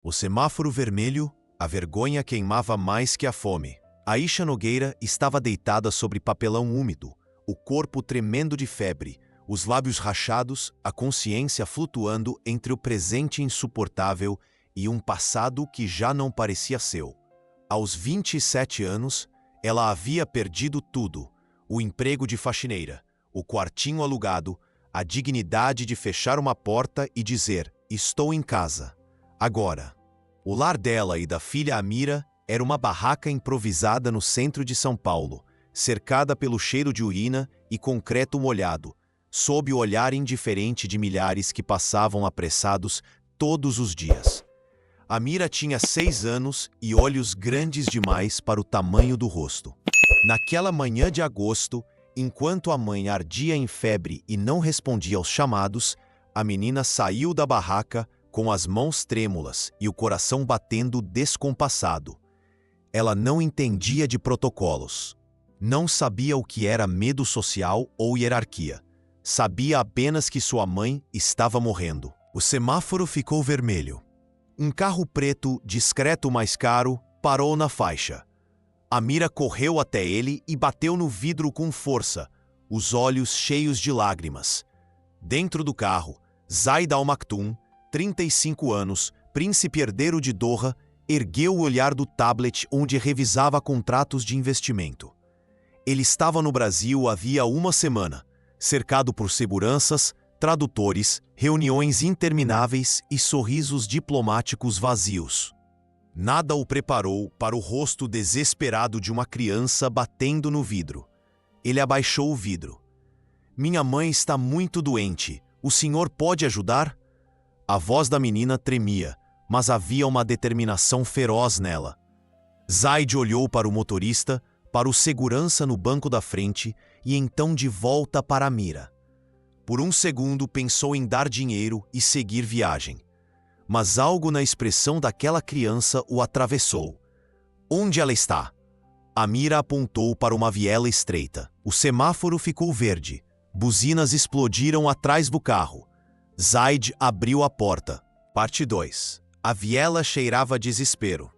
O semáforo vermelho, a vergonha queimava mais que a fome. Aisha Nogueira estava deitada sobre papelão úmido, o corpo tremendo de febre, os lábios rachados, a consciência flutuando entre o presente insuportável e um passado que já não parecia seu. Aos 27 anos, ela havia perdido tudo: o emprego de faxineira, o quartinho alugado, a dignidade de fechar uma porta e dizer: estou em casa. Agora. O lar dela e da filha Amira era uma barraca improvisada no centro de São Paulo, cercada pelo cheiro de urina e concreto molhado, sob o olhar indiferente de milhares que passavam apressados todos os dias. Amira tinha 6 anos e olhos grandes demais para o tamanho do rosto. Naquela manhã de agosto, enquanto a mãe ardia em febre e não respondia aos chamados, a menina saiu da barraca com as mãos trêmulas e o coração batendo descompassado. Ela não entendia de protocolos. Não sabia o que era medo social ou hierarquia. Sabia apenas que sua mãe estava morrendo. O semáforo ficou vermelho. Um carro preto, discreto mais caro, parou na faixa. Amira correu até ele e bateu no vidro com força, os olhos cheios de lágrimas. Dentro do carro, Zaid Al Maktoum, 35 anos, príncipe herdeiro de Doha, ergueu o olhar do tablet onde revisava contratos de investimento. Ele estava no Brasil havia uma semana, cercado por seguranças, tradutores, reuniões intermináveis e sorrisos diplomáticos vazios. Nada o preparou para o rosto desesperado de uma criança batendo no vidro. Ele abaixou o vidro. Minha mãe está muito doente. O senhor pode ajudar? A voz da menina tremia, mas havia uma determinação feroz nela. Zaid olhou para o motorista, para o segurança no banco da frente e então de volta para Amira. Por um segundo pensou em dar dinheiro e seguir viagem. Mas algo na expressão daquela criança o atravessou. Onde ela está? Amira apontou para uma viela estreita. O semáforo ficou verde. Buzinas explodiram atrás do carro. Zaid abriu a porta. Parte 2. A viela cheirava a desespero.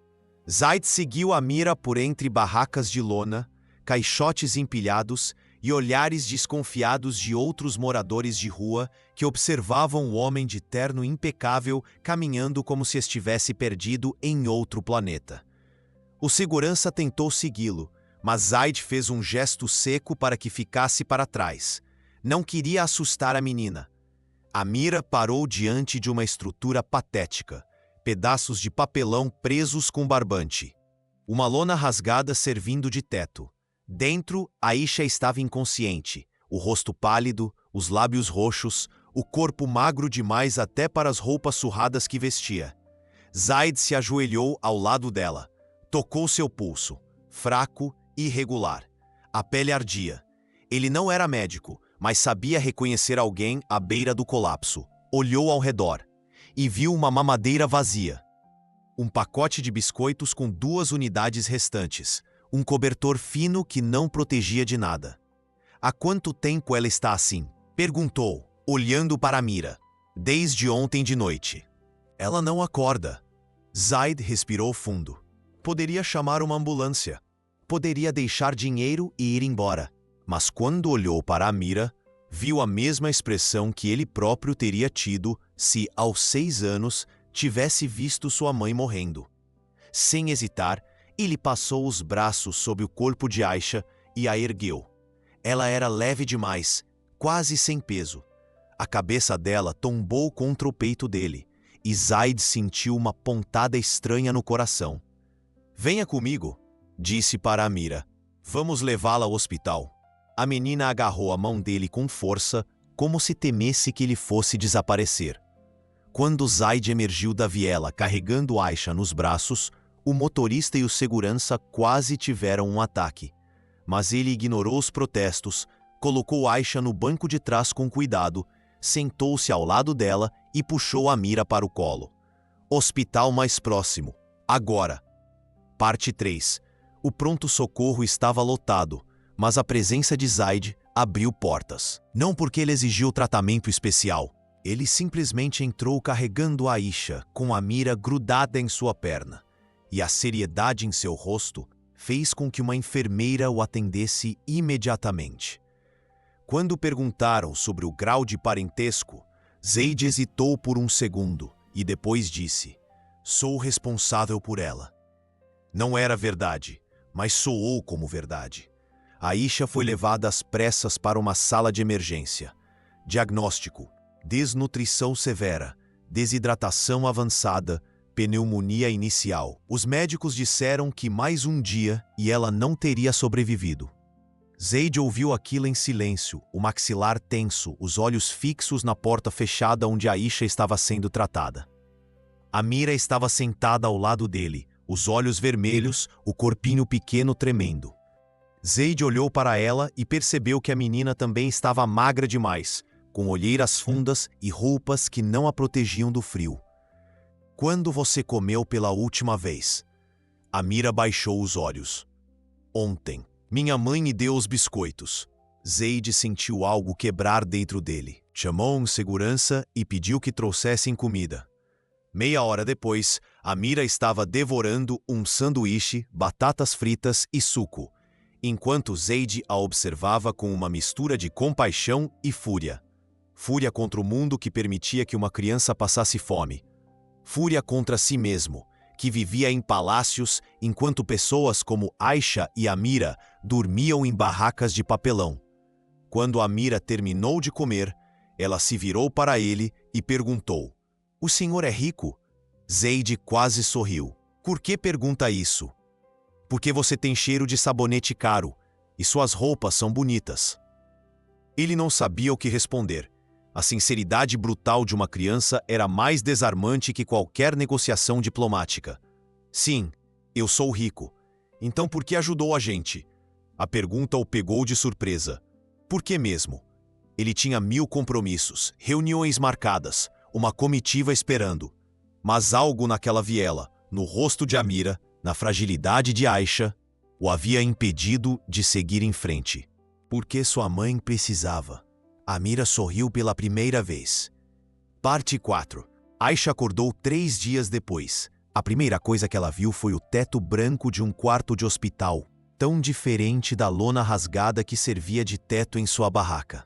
Zaid seguiu Amira por entre barracas de lona, caixotes empilhados e olhares desconfiados de outros moradores de rua que observavam o homem de terno impecável caminhando como se estivesse perdido em outro planeta. O segurança tentou segui-lo, mas Zaid fez um gesto seco para que ficasse para trás. Não queria assustar a menina. Amira parou diante de uma estrutura patética, pedaços de papelão presos com barbante. Uma lona rasgada servindo de teto. Dentro, Aisha estava inconsciente, o rosto pálido, os lábios roxos, o corpo magro demais até para as roupas surradas que vestia. Zaid se ajoelhou ao lado dela. Tocou seu pulso, fraco e irregular. A pele ardia. Ele não era médico, mas sabia reconhecer alguém à beira do colapso. Olhou ao redor e viu uma mamadeira vazia. Um pacote de biscoitos com 2 unidades restantes. Um cobertor fino que não protegia de nada. Há quanto tempo ela está assim? Perguntou, olhando para Amira. Desde ontem de noite. Ela não acorda. Zaid respirou fundo. Poderia chamar uma ambulância. Poderia deixar dinheiro e ir embora. Mas quando olhou para Amira, viu a mesma expressão que ele próprio teria tido se, aos 6 anos, tivesse visto sua mãe morrendo. Sem hesitar, ele passou os braços sob o corpo de Aisha e a ergueu. Ela era leve demais, quase sem peso. A cabeça dela tombou contra o peito dele, e Zaid sentiu uma pontada estranha no coração. Venha comigo, disse para Amira. Vamos levá-la ao hospital. A menina agarrou a mão dele com força, como se temesse que ele fosse desaparecer. Quando Zaid emergiu da viela carregando Aisha nos braços, o motorista e o segurança quase tiveram um ataque. Mas ele ignorou os protestos, colocou Aisha no banco de trás com cuidado, sentou-se ao lado dela e puxou Amira para o colo. Hospital mais próximo. Agora. Parte 3. O pronto-socorro estava lotado, mas a presença de Zaid abriu portas. Não porque ele exigiu tratamento especial, Ele simplesmente entrou carregando Aisha, com a mira grudada em sua perna, e a seriedade em seu rosto fez com que uma enfermeira o atendesse imediatamente. Quando perguntaram sobre o grau de parentesco, Zayd hesitou por um segundo e depois disse: "Sou responsável por ela." Não era verdade, mas soou como verdade. Aisha foi levada às pressas para uma sala de emergência. Diagnóstico: desnutrição severa, desidratação avançada, pneumonia inicial. Os médicos disseram que mais um dia e ela não teria sobrevivido. Zayd ouviu aquilo em silêncio, o maxilar tenso, os olhos fixos na porta fechada onde Aisha estava sendo tratada. Amira estava sentada ao lado dele, os olhos vermelhos, o corpinho pequeno tremendo. Zayd olhou para ela e percebeu que a menina também estava magra demais, com olheiras fundas e roupas que não a protegiam do frio. "Quando você comeu pela última vez?" Amira baixou os olhos. "Ontem. Minha mãe me deu os biscoitos." Zayd sentiu algo quebrar dentro dele. Chamou um segurança e pediu que trouxessem comida. Meia hora depois, Amira estava devorando um sanduíche, batatas fritas e suco, enquanto Zayd a observava com uma mistura de compaixão e fúria. Fúria contra o mundo que permitia que uma criança passasse fome. Fúria contra si mesmo, que vivia em palácios enquanto pessoas como Aisha e Amira dormiam em barracas de papelão. Quando Amira terminou de comer, ela se virou para ele e perguntou: "O senhor é rico?" Zayd quase sorriu. "Por que pergunta isso?" "Porque você tem cheiro de sabonete caro e suas roupas são bonitas." Ele não sabia o que responder. A sinceridade brutal de uma criança era mais desarmante que qualquer negociação diplomática. "Sim, eu sou rico. Então por que ajudou a gente?" A pergunta o pegou de surpresa. Por que mesmo? Ele tinha 1000 compromissos, reuniões marcadas, uma comitiva esperando. Mas algo naquela viela, no rosto de Amira, na fragilidade de Aisha, o havia impedido de seguir em frente. Porque sua mãe precisava. Amira sorriu pela primeira vez. Parte 4. Aisha acordou 3 dias depois. A primeira coisa que ela viu foi o teto branco de um quarto de hospital, tão diferente da lona rasgada que servia de teto em sua barraca.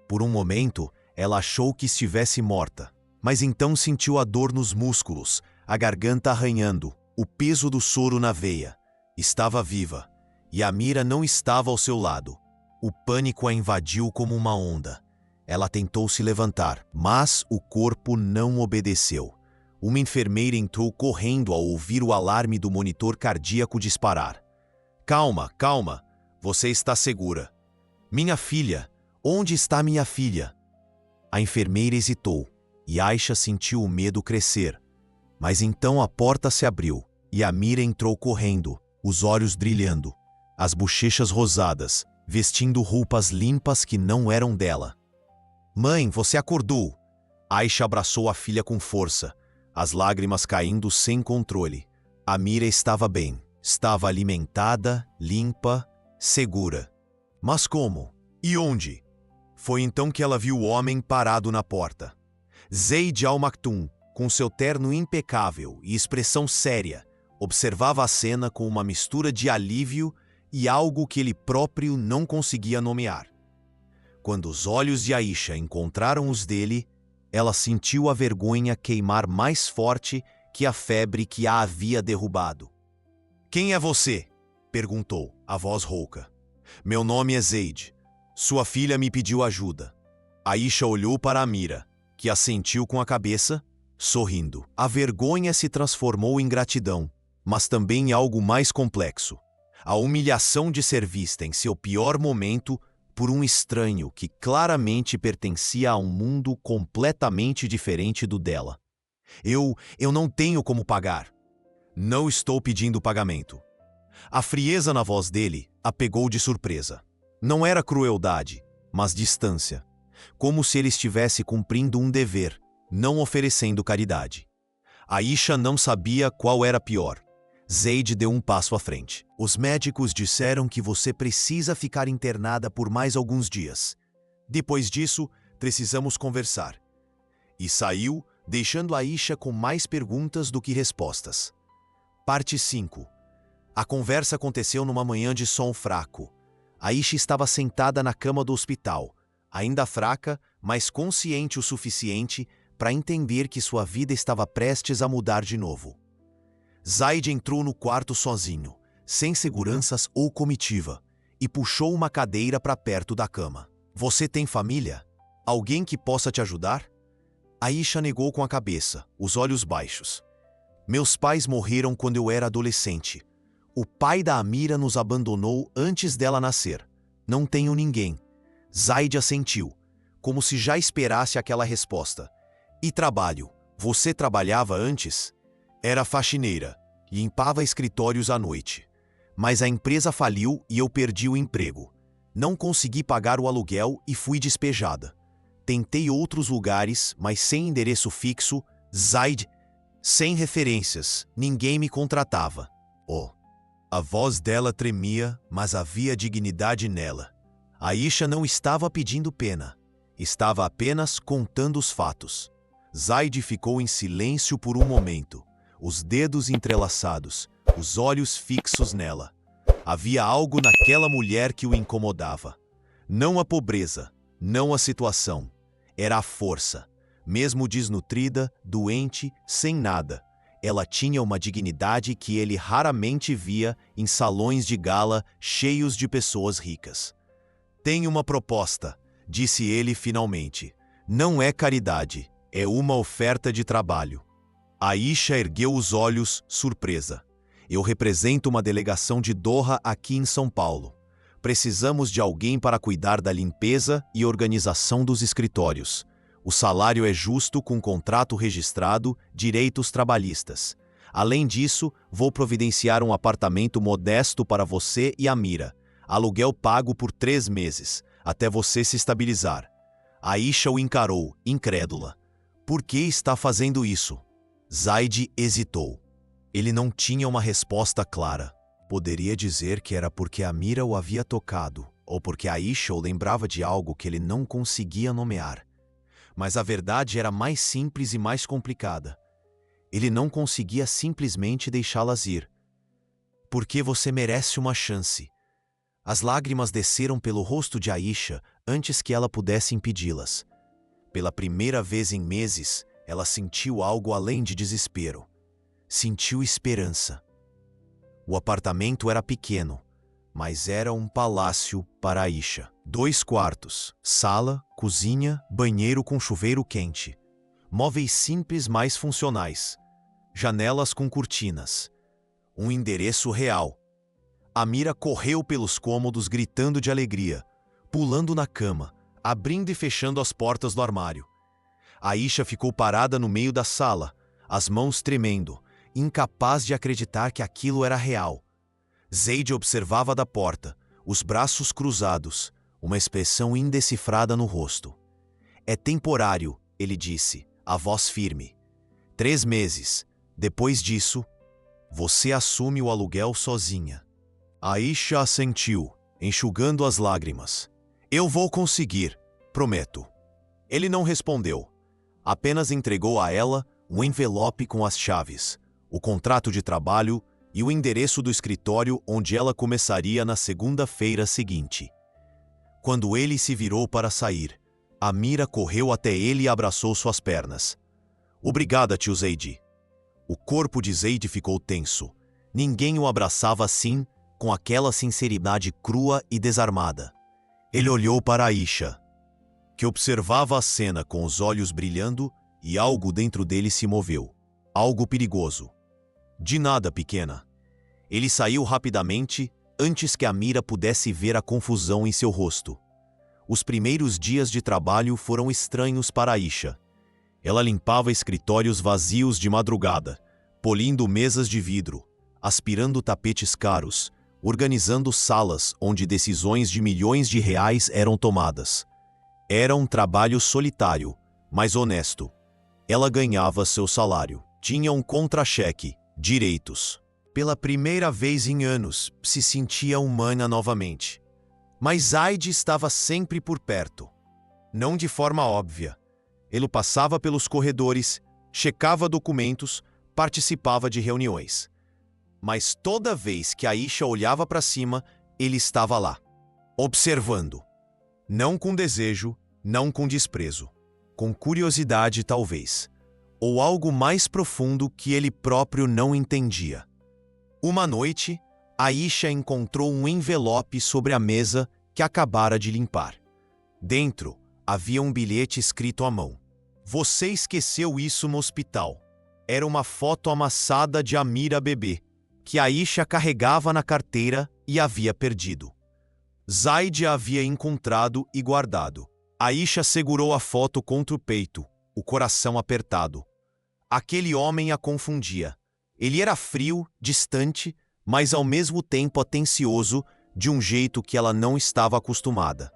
Por um momento, ela achou que estivesse morta, mas então sentiu a dor nos músculos, a garganta arranhando, o peso do soro na veia. Estava viva, e Amira não estava ao seu lado. O pânico a invadiu como uma onda. Ela tentou se levantar, mas o corpo não obedeceu. Uma enfermeira entrou correndo ao ouvir o alarme do monitor cardíaco disparar. Calma, calma, você está segura." "Minha filha, onde está minha filha?" A enfermeira hesitou, e Aisha sentiu o medo crescer. Mas então a porta se abriu, e Amira entrou correndo, os olhos brilhando, as bochechas rosadas, vestindo roupas limpas que não eram dela. "Mãe, você acordou!" Aisha abraçou a filha com força, as lágrimas caindo sem controle. Amira estava bem, estava alimentada, limpa, segura. Mas como? E onde? Foi então que ela viu o homem parado na porta. Zayd al-Maktoum, com seu terno impecável e expressão séria, observava a cena com uma mistura de alívio e algo que ele próprio não conseguia nomear. Quando os olhos de Aisha encontraram os dele, ela sentiu a vergonha queimar mais forte que a febre que a havia derrubado. "Quem é você?" perguntou, a voz rouca. "Meu nome é Zayd. Sua filha me pediu ajuda." Aisha olhou para Amira, que assentiu com a cabeça, sorrindo. A vergonha se transformou em gratidão, mas também em algo mais complexo. A humilhação de ser vista em seu pior momento por um estranho que claramente pertencia a um mundo completamente diferente do dela. Eu não tenho como pagar." "Não estou pedindo pagamento." A frieza na voz dele a pegou de surpresa. Não era crueldade, mas distância. Como se ele estivesse cumprindo um dever, não oferecendo caridade. Aisha não sabia qual era pior. Zayd deu um passo à frente. "Os médicos disseram que você precisa ficar internada por mais alguns dias. Depois disso, precisamos conversar." E saiu, deixando Aisha com mais perguntas do que respostas. Parte 5. A conversa aconteceu numa manhã de sol fraco. Aisha estava sentada na cama do hospital, ainda fraca, mas consciente o suficiente para entender que sua vida estava prestes a mudar de novo. Zaid entrou no quarto sozinho, sem seguranças ou comitiva, e puxou uma cadeira para perto da cama. Você tem família? Alguém que possa te ajudar? Aisha negou com a cabeça, os olhos baixos. Meus pais morreram quando eu era adolescente. O pai da Amira nos abandonou antes dela nascer. Não tenho ninguém. Zaid assentiu, como se já esperasse aquela resposta. E trabalho? Você trabalhava antes? Era faxineira, limpava escritórios à noite. Mas a empresa faliu e eu perdi o emprego. Não consegui pagar o aluguel e fui despejada. Tentei outros lugares, mas sem endereço fixo, Zaid, sem referências, ninguém me contratava. Oh. A voz dela tremia, mas havia dignidade nela. Aisha não estava pedindo pena. Estava apenas contando os fatos. Zaid ficou em silêncio por um momento, os dedos entrelaçados, os olhos fixos nela. Havia algo naquela mulher que o incomodava. Não a pobreza, não a situação. Era a força. Mesmo desnutrida, doente, sem nada, ela tinha uma dignidade que ele raramente via em salões de gala cheios de pessoas ricas. Tenho uma proposta, disse ele finalmente. Não é caridade, é uma oferta de trabalho. Aisha ergueu os olhos, surpresa. Eu represento uma delegação de Doha aqui em São Paulo. Precisamos de alguém para cuidar da limpeza e organização dos escritórios. O salário é justo com contrato registrado, direitos trabalhistas. Além disso, vou providenciar um apartamento modesto para você e a Mira. Aluguel pago por 3 meses, até você se estabilizar. Aisha o encarou, incrédula. Por que está fazendo isso? Zaid hesitou. Ele não tinha uma resposta clara. Poderia dizer que era porque a Mira o havia tocado, ou porque Aisha o lembrava de algo que ele não conseguia nomear. Mas a verdade era mais simples e mais complicada. Ele não conseguia simplesmente deixá-las ir. Porque você merece uma chance. As lágrimas desceram pelo rosto de Aisha antes que ela pudesse impedi-las. Pela primeira vez em meses, ela sentiu algo além de desespero. Sentiu esperança. O apartamento era pequeno, mas era um palácio para Aisha. 2 quartos, sala, cozinha, banheiro com chuveiro quente. Móveis simples, mas funcionais. Janelas com cortinas. Um endereço real. Amira correu pelos cômodos gritando de alegria, pulando na cama, abrindo e fechando as portas do armário. Aisha ficou parada no meio da sala, as mãos tremendo, incapaz de acreditar que aquilo era real. Zaid observava da porta, os braços cruzados, uma expressão indecifrada no rosto. É temporário, ele disse, a voz firme. 3 meses. Depois disso, você assume o aluguel sozinha. Aisha assentiu, enxugando as lágrimas. Eu vou conseguir, prometo. Ele não respondeu. Apenas entregou a ela um envelope com as chaves, o contrato de trabalho e o endereço do escritório onde ela começaria na segunda-feira seguinte. Quando ele se virou para sair, Amira correu até ele e abraçou suas pernas. Obrigada, tio Zaid. O corpo de Zaid ficou tenso. Ninguém o abraçava assim, com aquela sinceridade crua e desarmada. Ele olhou para Aisha, que observava a cena com os olhos brilhando, e algo dentro dele se moveu. Algo perigoso. De nada, pequena. Ele saiu rapidamente, antes que Amira pudesse ver a confusão em seu rosto. Os primeiros dias de trabalho foram estranhos para Aisha. Ela limpava escritórios vazios de madrugada, polindo mesas de vidro, aspirando tapetes caros, organizando salas onde decisões de milhões de reais eram tomadas. Era um trabalho solitário, mas honesto. Ela ganhava seu salário, tinha um contra-cheque, direitos. Pela primeira vez em anos, se sentia humana novamente. Mas Zaid estava sempre por perto. Não de forma óbvia. Ele passava pelos corredores, checava documentos, participava de reuniões. Mas toda vez que Aisha olhava para cima, ele estava lá, observando. Não com desejo, não com desprezo. Com curiosidade, talvez. Ou algo mais profundo que ele próprio não entendia. Uma noite, Aisha encontrou um envelope sobre a mesa que acabara de limpar. Dentro, havia um bilhete escrito à mão. Você esqueceu isso no hospital. Era uma foto amassada de Amira bebê, que Aisha carregava na carteira e havia perdido. Zaid a havia encontrado e guardado. Aisha segurou a foto contra o peito, o coração apertado. Aquele homem a confundia. Ele era frio, distante, mas ao mesmo tempo atencioso, de um jeito que ela não estava acostumada.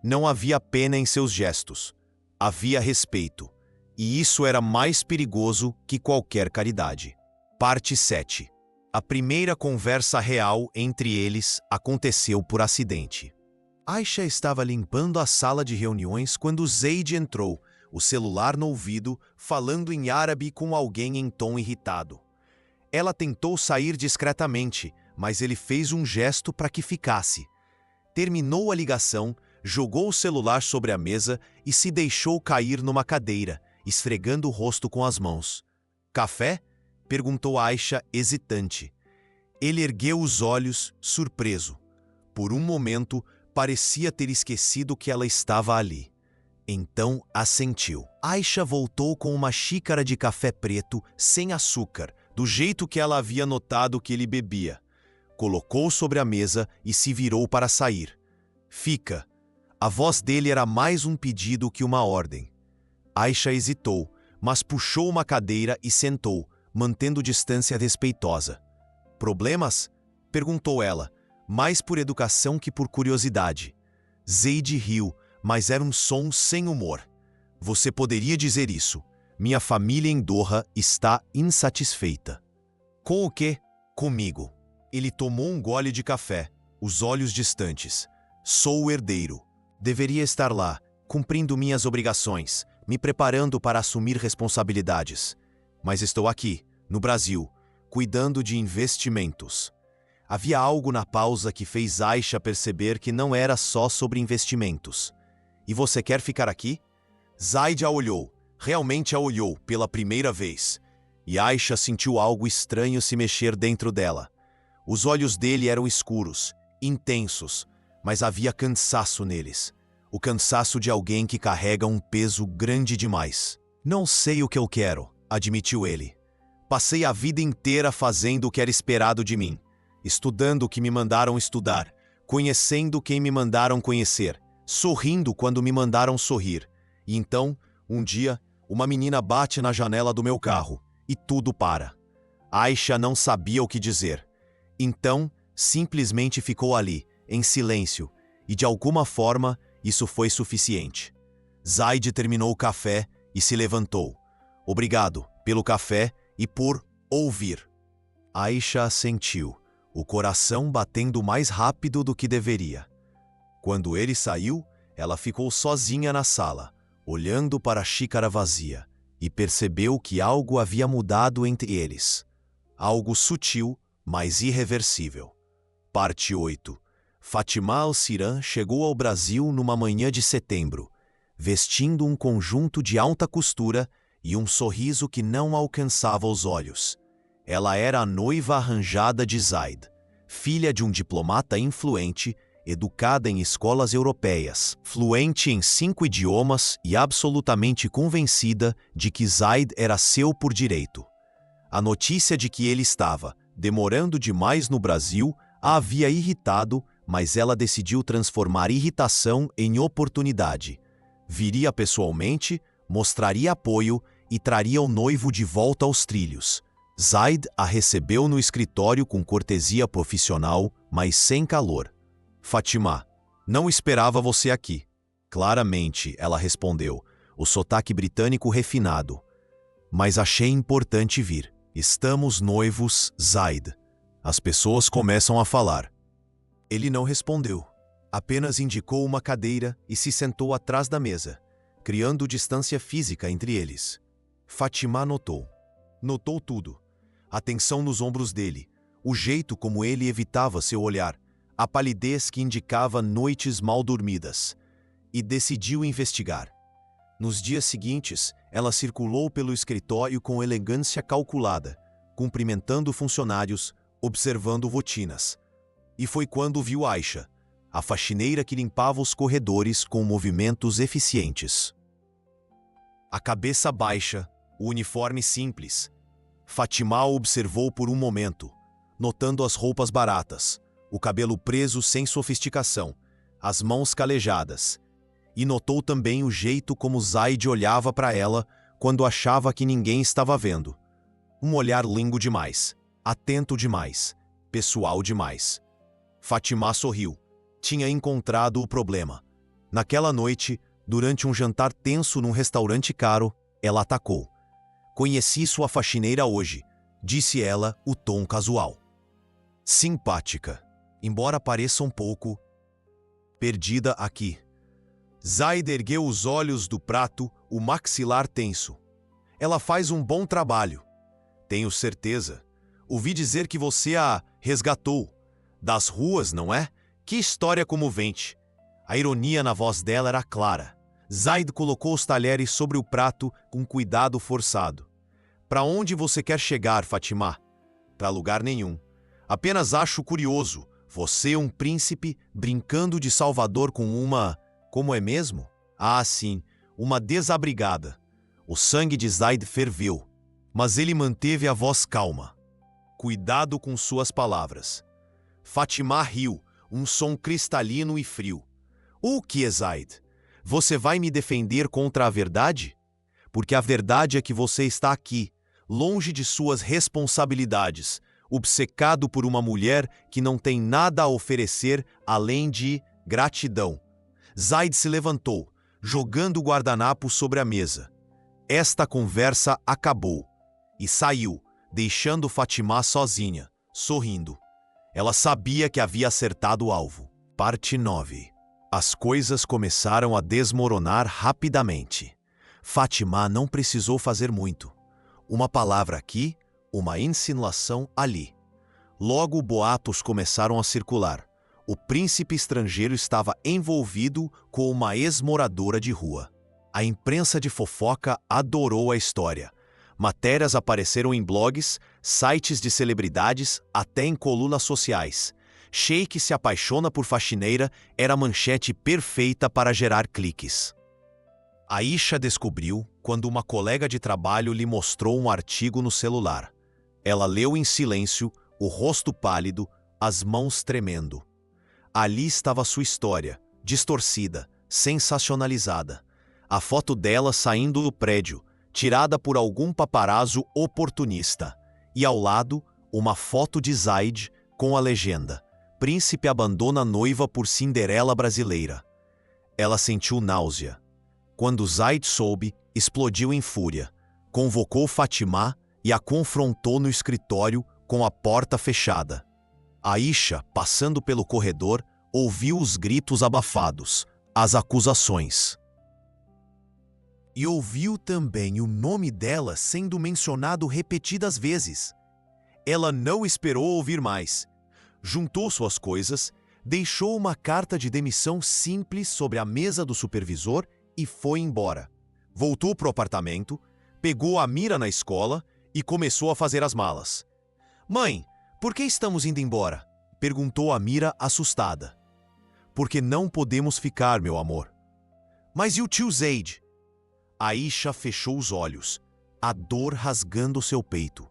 Não havia pena em seus gestos. Havia respeito. E isso era mais perigoso que qualquer caridade. Parte 7. A primeira conversa real entre eles aconteceu por acidente. Aisha estava limpando a sala de reuniões quando Zaid entrou, o celular no ouvido, falando em árabe com alguém em tom irritado. Ela tentou sair discretamente, mas ele fez um gesto para que ficasse. Terminou a ligação, jogou o celular sobre a mesa e se deixou cair numa cadeira, esfregando o rosto com as mãos. Café? Perguntou Aisha, hesitante. Ele ergueu os olhos, surpreso. Por um momento, parecia ter esquecido que ela estava ali. Então, assentiu. Aisha voltou com uma xícara de café preto, sem açúcar, do jeito que ela havia notado que ele bebia. Colocou sobre a mesa e se virou para sair. Fica. A voz dele era mais um pedido que uma ordem. Aisha hesitou, mas puxou uma cadeira e sentou, mantendo distância respeitosa. Problemas? Perguntou ela, mais por educação que por curiosidade. Zaid riu, mas era um som sem humor. Você poderia dizer isso. Minha família em Doha está insatisfeita. Com o quê? Comigo. Ele tomou um gole de café, os olhos distantes. Sou o herdeiro. Deveria estar lá, cumprindo minhas obrigações, me preparando para assumir responsabilidades. Mas estou aqui, no Brasil, cuidando de investimentos. Havia algo na pausa que fez Aisha perceber que não era só sobre investimentos. E você quer ficar aqui? Zaid a olhou, realmente a olhou pela primeira vez. E Aisha sentiu algo estranho se mexer dentro dela. Os olhos dele eram escuros, intensos, mas havia cansaço neles. O cansaço de alguém que carrega um peso grande demais. Não sei o que eu quero, admitiu ele. Passei a vida inteira fazendo o que era esperado de mim, estudando o que me mandaram estudar, conhecendo quem me mandaram conhecer, sorrindo quando me mandaram sorrir. E então, um dia, uma menina bate na janela do meu carro e tudo para. Aisha não sabia o que dizer. Então, simplesmente ficou ali, em silêncio, e de alguma forma, isso foi suficiente. Zaid terminou o café e se levantou. Obrigado pelo café e por ouvir. Aisha assentiu, o coração batendo mais rápido do que deveria. Quando ele saiu, ela ficou sozinha na sala, olhando para a xícara vazia, e percebeu que algo havia mudado entre eles. Algo sutil, mas irreversível. Parte 8. Fatima Al-Siran chegou ao Brasil numa manhã de setembro, vestindo um conjunto de alta costura e um sorriso que não alcançava os olhos. Ela era a noiva arranjada de Zaid, filha de um diplomata influente, educada em escolas europeias, fluente em 5 idiomas e absolutamente convencida de que Zaid era seu por direito. A notícia de que ele estava demorando demais no Brasil a havia irritado, mas ela decidiu transformar irritação em oportunidade. Viria pessoalmente, mostraria apoio e traria o noivo de volta aos trilhos. Zaid a recebeu no escritório com cortesia profissional, mas sem calor. Fatima, não esperava você aqui. Claramente, ela respondeu, o sotaque britânico refinado. Mas achei importante vir. Estamos noivos, Zaid. As pessoas começam a falar. Ele não respondeu. Apenas indicou uma cadeira e se sentou atrás da mesa. criando distância física entre eles. Fátima notou. Notou tudo. A tensão nos ombros dele, o jeito como ele evitava seu olhar, a palidez que indicava noites mal dormidas. E decidiu investigar. Nos dias seguintes, ela circulou pelo escritório com elegância calculada, cumprimentando funcionários, observando rotinas. E foi quando viu Aisha, a faxineira que limpava os corredores com movimentos eficientes. A cabeça baixa, o uniforme simples. Fátima observou por um momento, notando as roupas baratas, o cabelo preso sem sofisticação, as mãos calejadas. E notou também o jeito como Zaid olhava para ela quando achava que ninguém estava vendo. Um olhar lingo demais, atento demais, pessoal demais. Fátima sorriu. Tinha encontrado o problema. Naquela noite, durante um jantar tenso num restaurante caro, ela atacou. Conheci sua faxineira hoje, disse ela, o tom casual. Simpática, embora pareça um pouco perdida aqui. Zaid ergueu os olhos do prato, o maxilar tenso. Ela faz um bom trabalho. Tenho certeza. Ouvi dizer que você a resgatou. Das ruas, não é? Que história comovente. A ironia na voz dela era clara. Zaid colocou os talheres sobre o prato com cuidado forçado. Para onde você quer chegar, Fátima? Para lugar nenhum. Apenas acho curioso. Você, um príncipe, brincando de Salvador com uma... Como é mesmo? Ah, sim, uma desabrigada. O sangue de Zaid ferveu, mas ele manteve a voz calma. Cuidado com suas palavras. Fátima riu, um som cristalino e frio. O que é, Zaid? Você vai me defender contra a verdade? Porque a verdade é que você está aqui, longe de suas responsabilidades, obcecado por uma mulher que não tem nada a oferecer além de gratidão. Zaid se levantou, jogando o guardanapo sobre a mesa. Esta conversa acabou e saiu, deixando Fátima sozinha, sorrindo. Ela sabia que havia acertado o alvo. Parte 9. As coisas começaram a desmoronar rapidamente. Fátima não precisou fazer muito. Uma palavra aqui, uma insinuação ali. Logo boatos começaram a circular. O príncipe estrangeiro estava envolvido com uma ex-moradora de rua. A imprensa de fofoca adorou a história. Matérias apareceram em blogs, sites de celebridades, até em colunas sociais. Sheik se apaixona por faxineira era a manchete perfeita para gerar cliques. Aisha descobriu quando uma colega de trabalho lhe mostrou um artigo no celular. Ela leu em silêncio, o rosto pálido, as mãos tremendo. Ali estava sua história, distorcida, sensacionalizada. A foto dela saindo do prédio, tirada por algum paparazzo oportunista. E ao lado, uma foto de Zaid com a legenda: Príncipe abandona noiva por Cinderela brasileira. Ela sentiu náusea. Quando Zaid soube, explodiu em fúria. Convocou Fátima e a confrontou no escritório com a porta fechada. Aisha, passando pelo corredor, ouviu os gritos abafados, as acusações. E ouviu também o nome dela sendo mencionado repetidas vezes. Ela não esperou ouvir mais. Juntou suas coisas, deixou uma carta de demissão simples sobre a mesa do supervisor e foi embora. Voltou para o apartamento, pegou a Mira na escola e começou a fazer as malas. Mãe, por que estamos indo embora? Perguntou a Mira assustada. Porque não podemos ficar, meu amor. Mas e o tio Zaid? Aisha fechou os olhos, a dor rasgando seu peito.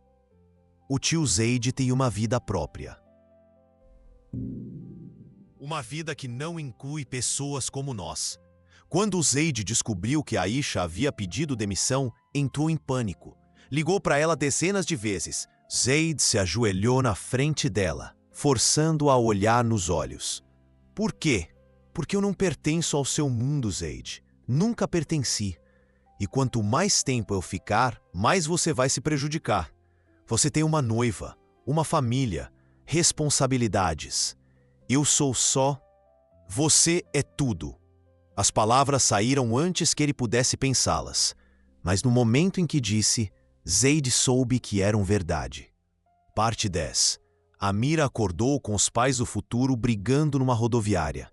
O tio Zaid tem uma vida própria. Uma vida que não inclui pessoas como nós. Quando Zaid descobriu que Aisha havia pedido demissão, entrou em pânico. Ligou para ela dezenas de vezes. Zaid se ajoelhou na frente dela, forçando-a a olhar nos olhos. Por quê? Porque eu não pertenço ao seu mundo, Zaid. Nunca pertenci. E quanto mais tempo eu ficar, mais você vai se prejudicar. Você tem uma noiva, uma família, responsabilidades. Eu sou só... Você é tudo. As palavras saíram antes que ele pudesse pensá-las, mas no momento em que disse, Zayd soube que eram verdade. Parte 10. Amira acordou com os pais do futuro brigando numa rodoviária.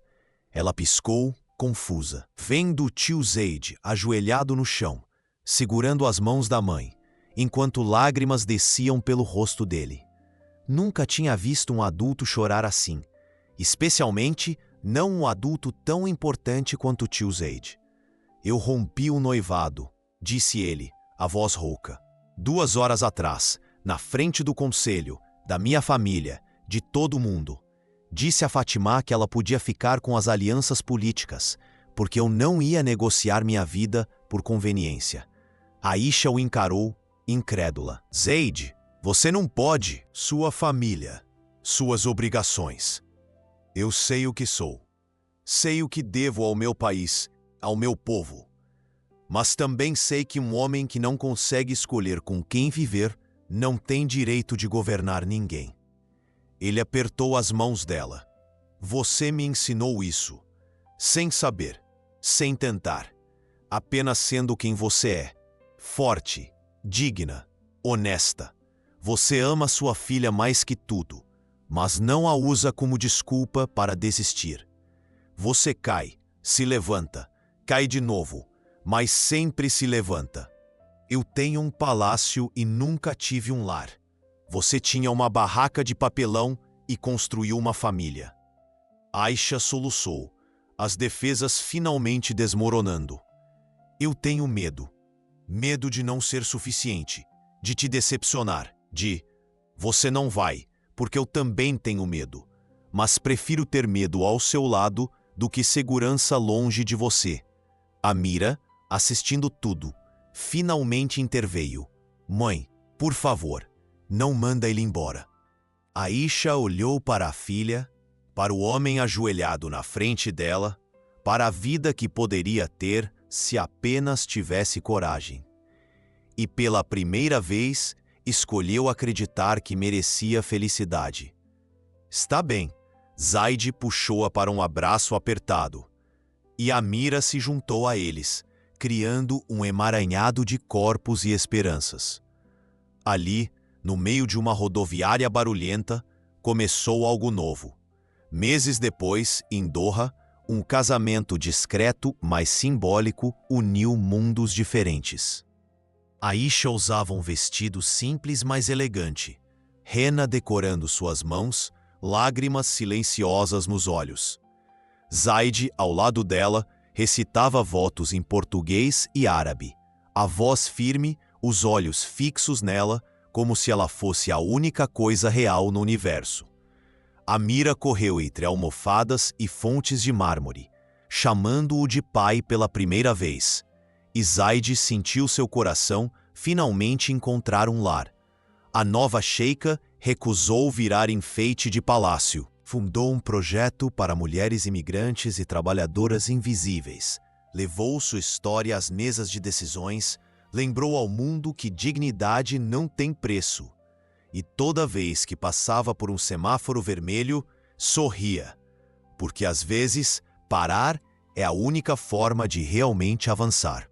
Ela piscou, confusa, vendo o tio Zayd ajoelhado no chão, segurando as mãos da mãe, enquanto lágrimas desciam pelo rosto dele. Nunca tinha visto um adulto chorar assim, especialmente não um adulto tão importante quanto o tio Zayd. Eu rompi o noivado, disse ele, a voz rouca. 2 horas atrás, na frente do conselho, da minha família, de todo mundo. Disse a Fátima que ela podia ficar com as alianças políticas, porque eu não ia negociar minha vida por conveniência. Aisha o encarou, incrédula. Zayd, você não pode. Sua família, suas obrigações. Eu sei o que sou. Sei o que devo ao meu país, ao meu povo. Mas também sei que um homem que não consegue escolher com quem viver não tem direito de governar ninguém. Ele apertou as mãos dela. Você me ensinou isso. Sem saber, sem tentar. Apenas sendo quem você é. Forte, digna, honesta. Você ama sua filha mais que tudo, mas não a usa como desculpa para desistir. Você cai, se levanta, cai de novo, mas sempre se levanta. Eu tenho um palácio e nunca tive um lar. Você tinha uma barraca de papelão e construiu uma família. Aisha soluçou, as defesas finalmente desmoronando. Eu tenho medo. Medo de não ser suficiente, de te decepcionar, de... Você não vai, porque eu também tenho medo. Mas prefiro ter medo ao seu lado do que segurança longe de você. Amira, assistindo tudo, finalmente interveio. Mãe, por favor, não manda ele embora. Aisha olhou para a filha, para o homem ajoelhado na frente dela, para a vida que poderia ter se apenas tivesse coragem. E pela primeira vez, escolheu acreditar que merecia felicidade. Está bem. Zayd puxou-a para um abraço apertado. E Amira se juntou a eles, criando um emaranhado de corpos e esperanças. Ali, no meio de uma rodoviária barulhenta, começou algo novo. Meses depois, em Doha, um casamento discreto, mas simbólico, uniu mundos diferentes. Aisha usava um vestido simples, mas elegante, rena decorando suas mãos, lágrimas silenciosas nos olhos. Zayd, ao lado dela, recitava votos em português e árabe, a voz firme, os olhos fixos nela, como se ela fosse a única coisa real no universo. Amira correu entre almofadas e fontes de mármore, chamando-o de pai pela primeira vez. E Zayd sentiu seu coração finalmente encontrar um lar. A nova sheika recusou virar enfeite de palácio. Fundou um projeto para mulheres imigrantes e trabalhadoras invisíveis. Levou sua história às mesas de decisões, lembrou ao mundo que dignidade não tem preço. E toda vez que passava por um semáforo vermelho, sorria, porque às vezes parar é a única forma de realmente avançar.